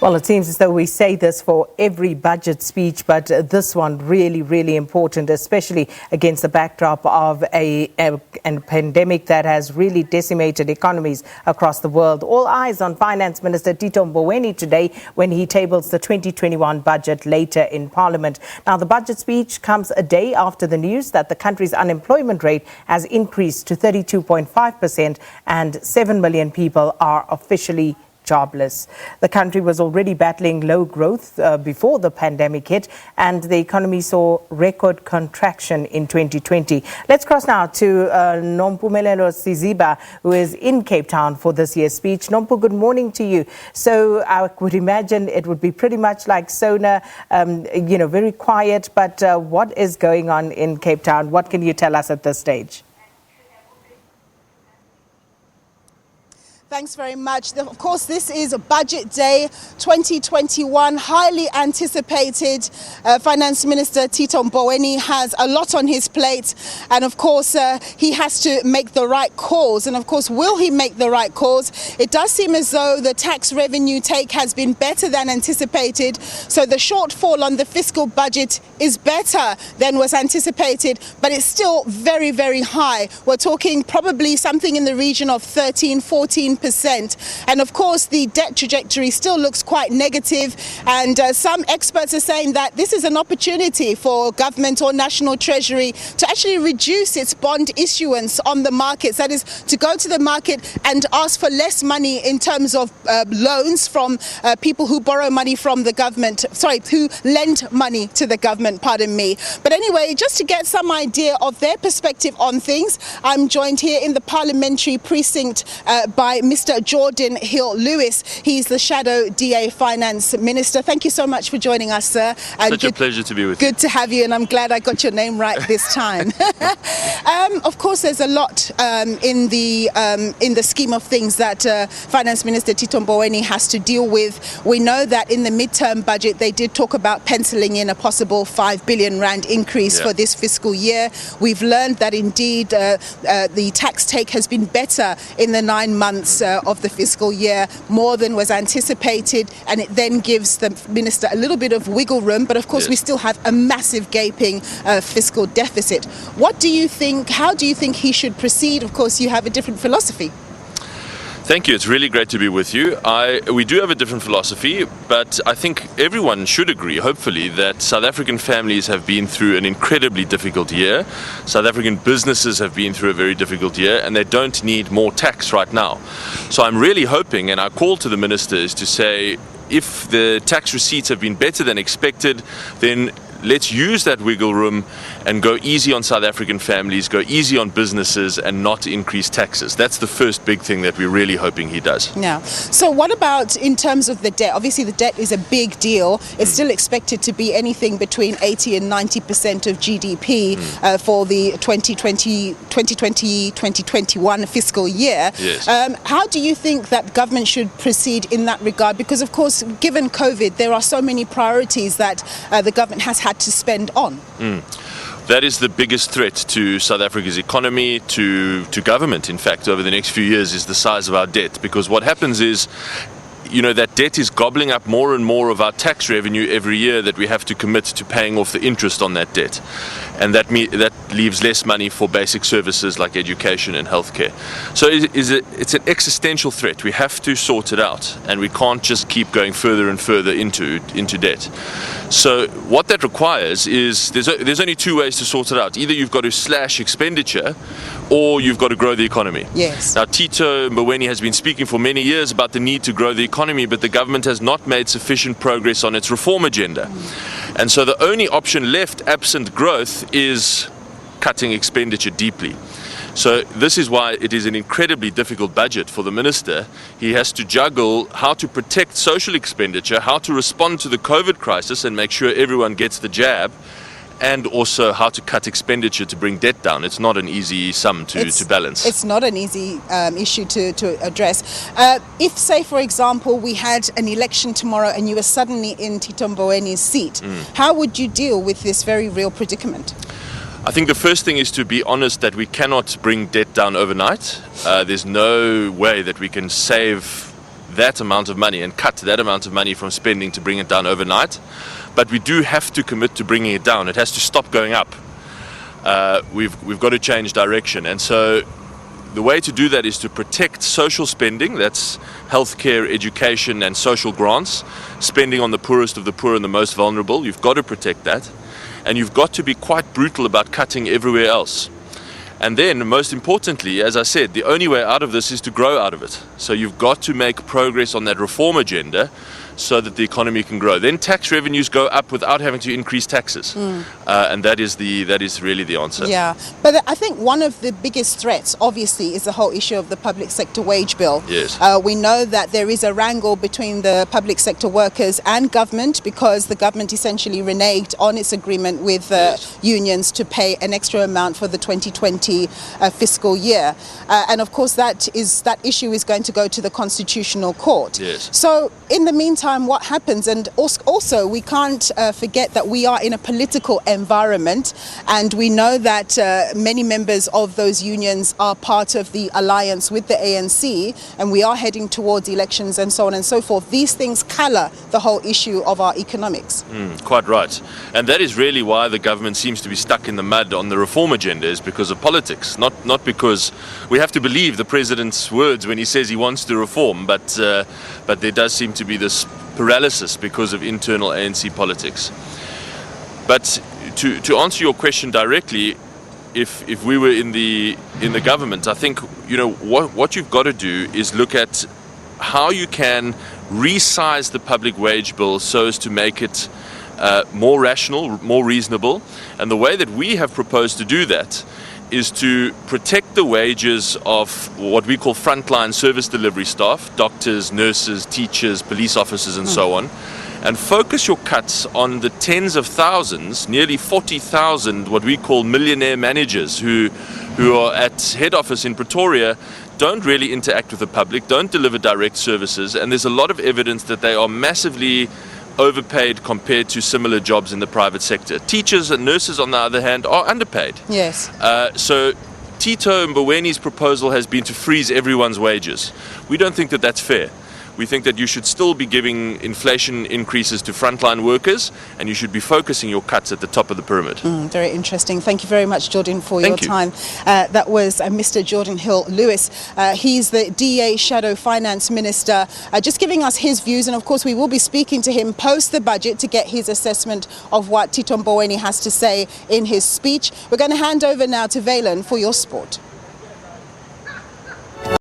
Well, it seems as though we say this for every budget speech, but this one really, really important, especially against the backdrop of a pandemic that has really decimated economies across the world. All eyes on Finance Minister Tito Mboweni today when he tables the 2021 budget later in Parliament. Now, the budget speech comes a day after the news that the country's unemployment rate has increased to 32.5% and 7 million people are officially jobless. The country was already battling low growth before the pandemic hit, and the economy saw record contraction in 2020. Let's cross now to Nompu Siziba, who is in Cape Town for this year's speech. Nompu, good morning to you. So I would imagine it would be pretty much like Sona, very quiet, but what is going on in Cape Town? What can you tell us at this stage? Thanks very much. Of course, this is a budget day 2021, highly anticipated. Finance Minister Tito Mboweni has a lot on his plate. And of course, he has to make the right calls. And of course, will he make the right calls? It does seem as though the tax revenue take has been better than anticipated. So the shortfall on the fiscal budget is better than was anticipated, but it's still very, very high. We're talking probably something in the region of 13-14%. And of course, the debt trajectory still looks quite negative. And some experts are saying that this is an opportunity for government or national treasury to actually reduce its bond issuance on the markets. That is, to go to the market and ask for less money in terms of loans from people who borrow money from the government, who lend money to the government, pardon me. But anyway, just to get some idea of their perspective on things, I'm joined here in the parliamentary precinct by Mr. Geordin Hill-Lewis. He's the Shadow DA Finance Minister. Thank you so much for joining us, sir. And such a pleasure to be with you. Good to have you, and I'm glad I got your name right this time. Of course, there's a lot in the scheme of things that Finance Minister Tito Mboweni has to deal with. We know that in the midterm budget, they did talk about penciling in a possible 5 billion rand increase for this fiscal year. We've learned that indeed the tax take has been better in the 9 months of the fiscal year, more than was anticipated, and it then gives the minister a little bit of wiggle room. But of course, we still have a massive gaping fiscal deficit. What do you think? How do you think he should proceed? Of course, you have a different philosophy. Thank you. It's really great to be with you. We do have a different philosophy, but I think everyone should agree, hopefully, that South African families have been through an incredibly difficult year. South African businesses have been through a very difficult year, and they don't need more tax right now. So I'm really hoping, and our call to the minister is to say, if the tax receipts have been better than expected, then let's use that wiggle room and go easy on South African families, go easy on businesses, and not increase taxes. That's the first big thing that we're really hoping he does. Yeah. So what about in terms of the debt? Obviously, the debt is a big deal. It's still expected to be anything between 80 and 90% of GDP for the 2020-2021 fiscal year. Yes. How do you think that government should proceed in that regard? Because, of course, given COVID, there are so many priorities that the government has had to spend on. That is the biggest threat to South Africa's economy, to government, in fact, over the next few years, is the size of our debt. Because what happens is, that debt is gobbling up more and more of our tax revenue every year that we have to commit to paying off the interest on that debt. And that leaves less money for basic services like education and healthcare. So it's an existential threat. We have to sort it out, and we can't just keep going further and further into debt. So what that requires is there's only two ways to sort it out. Either you've got to slash expenditure, or you've got to grow the economy. Yes. Now, Tito Mboweni has been speaking for many years about the need to grow the economy, but the government has not made sufficient progress on its reform agenda. And so the only option left, absent growth, is cutting expenditure deeply. So this is why it is an incredibly difficult budget for the minister. He has to juggle how to protect social expenditure, how to respond to the COVID crisis and make sure everyone gets the jab, and also how to cut expenditure to bring debt down. It's not an easy sum to balance. It's not an easy issue to address. If, say, for example, we had an election tomorrow and you were suddenly in Tito Mboweni's seat, how would you deal with this very real predicament? I think the first thing is to be honest that we cannot bring debt down overnight. There's no way that we can save that amount of money and cut that amount of money from spending to bring it down overnight. But we do have to commit to bringing it down. It has to stop going up. We've got to change direction. And so the way to do that is to protect social spending, that's healthcare, education and social grants, spending on the poorest of the poor and the most vulnerable. You've got to protect that. And you've got to be quite brutal about cutting everywhere else. And then, most importantly, as I said, the only way out of this is to grow out of it. So you've got to make progress on that reform agenda so that the economy can grow. Then tax revenues go up without having to increase taxes. And that is really the answer. Yeah, but I think one of the biggest threats, obviously, is the whole issue of the public sector wage bill. Yes. We know that there is a wrangle between the public sector workers and government because the government essentially reneged on its agreement with unions to pay an extra amount for the 2020 fiscal year. And of course, that issue is going to go to the Constitutional Court. Yes. So in the meantime, what happens, and also we can't forget that we are in a political environment, and we know that many members of those unions are part of the alliance with the ANC, and we are heading towards elections and so on and so forth. These things colour the whole issue of our economics. Quite right. And that is really why the government seems to be stuck in the mud on the reform agenda, is because of politics, not because we have to believe the president's words when he says he wants to reform, but there does seem to be this paralysis because of internal ANC politics. But to answer your question directly, if we were in the government, I think what you've got to do is look at how you can resize the public wage bill so as to make it more rational, more reasonable. And the way that we have proposed to do that is to protect the wages of what we call frontline service delivery staff, doctors, nurses, teachers, police officers and so on, and focus your cuts on the tens of thousands, nearly 40,000 what we call millionaire managers who are at head office in Pretoria, don't really interact with the public, don't deliver direct services, and there's a lot of evidence that they are massively overpaid compared to similar jobs in the private sector. Teachers and nurses, on the other hand, are underpaid. Yes. So Tito Mboweni's proposal has been to freeze everyone's wages. We don't think that that's fair. We think that you should still be giving inflation increases to frontline workers, and you should be focusing your cuts at the top of the pyramid. Very interesting. Thank you very much, Geordin, for your time. That was Mr. Geordin Hill-Lewis. He's the DA Shadow Finance Minister, just giving us his views. And of course, we will be speaking to him post the budget to get his assessment of what Tito Mboweni has to say in his speech. We're going to hand over now to Valen for your sport.